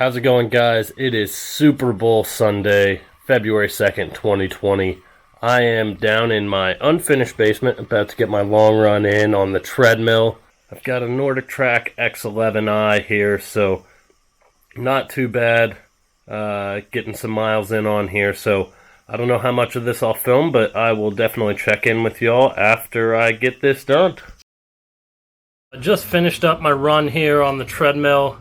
How's it going, guys? It is Super Bowl Sunday, February 2nd, 2020. I am down in my unfinished basement, about to get my long run in on the treadmill. I've got a Nordic Track X11i here, so not too bad. Getting some miles in on here, so I don't know how much of this I'll film, but I will definitely check in with y'all after I get this done. I just finished up my run here on the treadmill.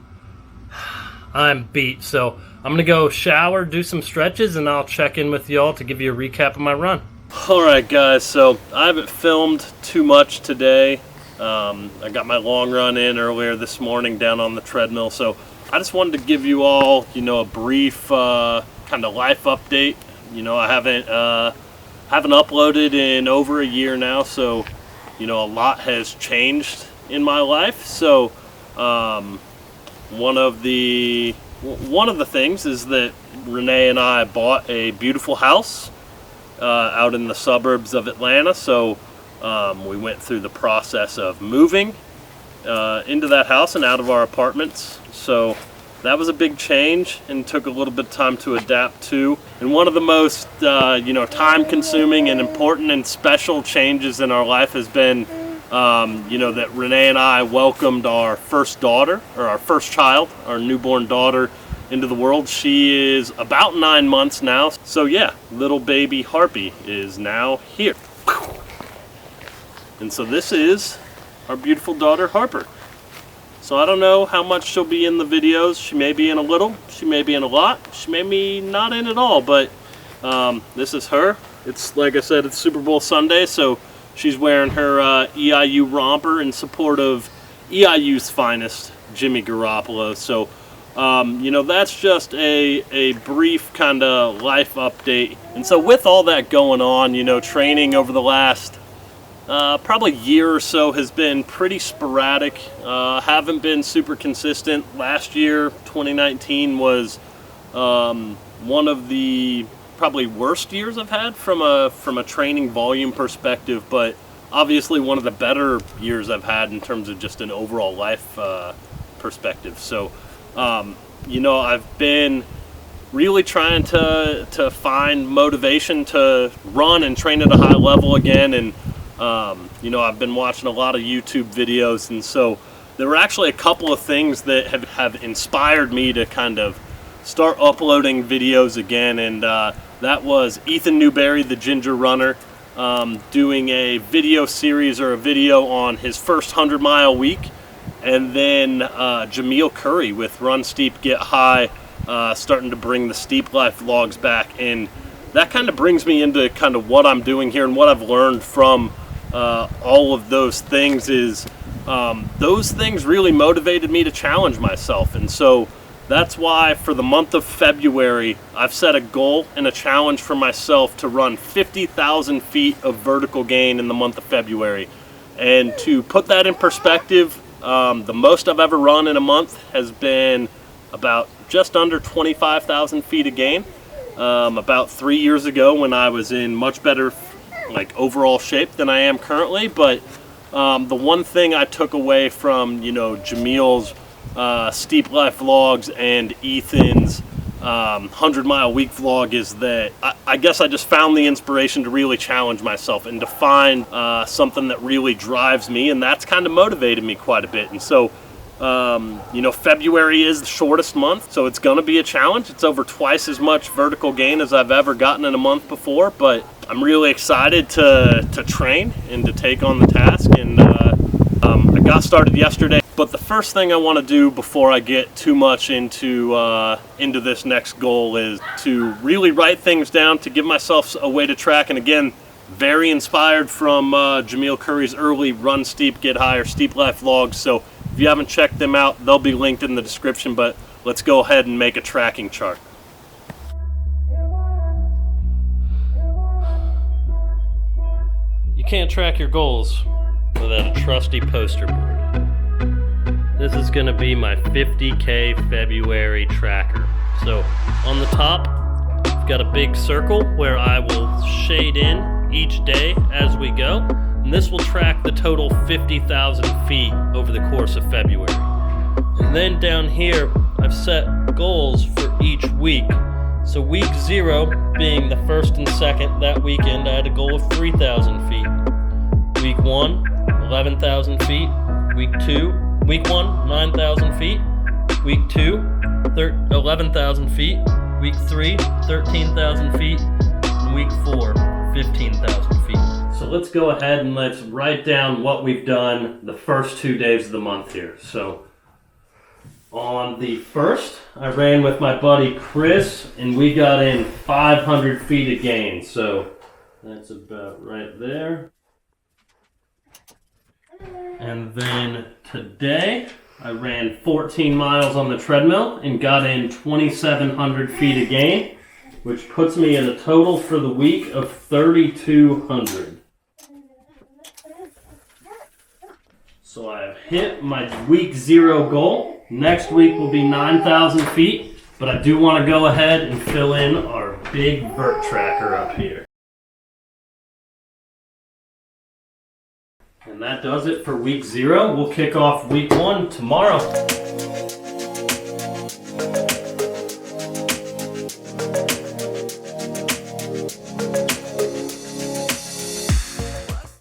I'm beat, so I'm going to go shower, do some stretches, and I'll check in with y'all to give you a recap of my run. Alright guys, so I haven't filmed too much today. I got my long run in earlier this morning down on the treadmill, so I just wanted to give you all, a brief kind of life update. I haven't uploaded in over a year now, so a lot has changed in my life. So one of the things is that Renee and I bought a beautiful house out in the suburbs of Atlanta. So we went through the process of moving into that house and out of our apartments. So that was a big change and took a little bit of time to adapt to. And one of the most time-consuming and important and special changes in our life has been that Renee and I welcomed our first daughter, or our first child, our newborn daughter, into the world. She is about 9 months now. So yeah, little baby Harpy is now here. And so this is our beautiful daughter Harper. So I don't know how much she'll be in the videos. She may be in a little, she may be in a lot, she may be not in at all, but this is her. It's, like I said, it's Super Bowl Sunday, so she's wearing her EIU romper in support of EIU's finest, Jimmy Garoppolo. So, that's just a brief kind of life update. And so with all that going on, training over the last probably year or so has been pretty sporadic. Haven't been super consistent. Last year, 2019, was one of the probably worst years I've had from a training volume perspective, but obviously one of the better years I've had in terms of just an overall life perspective. So I've been really trying to find motivation to run and train at a high level again, and I've been watching a lot of YouTube videos, and so there were actually a couple of things that have inspired me to kind of start uploading videos again, and that was Ethan Newberry, the Ginger Runner, doing a video series or a video on his first 100-mile week, and then Jameel Curry with Run Steep, Get High, starting to bring the Steep Life vlogs back, and that kind of brings me into kind of what I'm doing here and what I've learned from all of those things is those things really motivated me to challenge myself. And so that's why for the month of February, I've set a goal and a challenge for myself to run 50,000 feet of vertical gain in the month of February. And to put that in perspective, the most I've ever run in a month has been about just under 25,000 feet of gain. About 3 years ago when I was in much better overall shape than I am currently. But the one thing I took away from Jameel's Steep Life vlogs and Ethan's 100-mile week vlog is that I guess I just found the inspiration to really challenge myself and to find something that really drives me, and that's kind of motivated me quite a bit. And so February is the shortest month, so it's going to be a challenge. It's over twice as much vertical gain as I've ever gotten in a month before, but I'm really excited to train and to take on the task, and I got started yesterday. But the first thing I want to do before I get too much into this next goal is to really write things down, to give myself a way to track. And again, very inspired from Jameel Curry's early Run Steep, Get High, or Steep Life vlogs. So if you haven't checked them out, they'll be linked in the description, but let's go ahead and make a tracking chart. You can't track your goals without a trusty poster board. This is going to be my 50K February tracker. So on the top, I've got a big circle where I will shade in each day as we go. And this will track the total 50,000 feet over the course of February. And then down here, I've set goals for each week. So week 0 being the first and second that weekend, I had a goal of 3,000 feet. Week 1, 11,000 feet. Week 1, 9,000 feet. Week 2, 11,000 feet. Week 3, 13,000 feet. And week 4, 15,000 feet. So let's go ahead and let's write down what we've done the first 2 days of the month here. So on the 1st, I ran with my buddy Chris, and we got in 500 feet of gain. So that's about right there. And then today, I ran 14 miles on the treadmill and got in 2,700 feet of gain, which puts me at a total for the week of 3,200. So I have hit my week 0 goal. Next week will be 9,000 feet, but I do want to go ahead and fill in our big vert tracker up here. And that does it for week 0. We'll kick off week 1 tomorrow.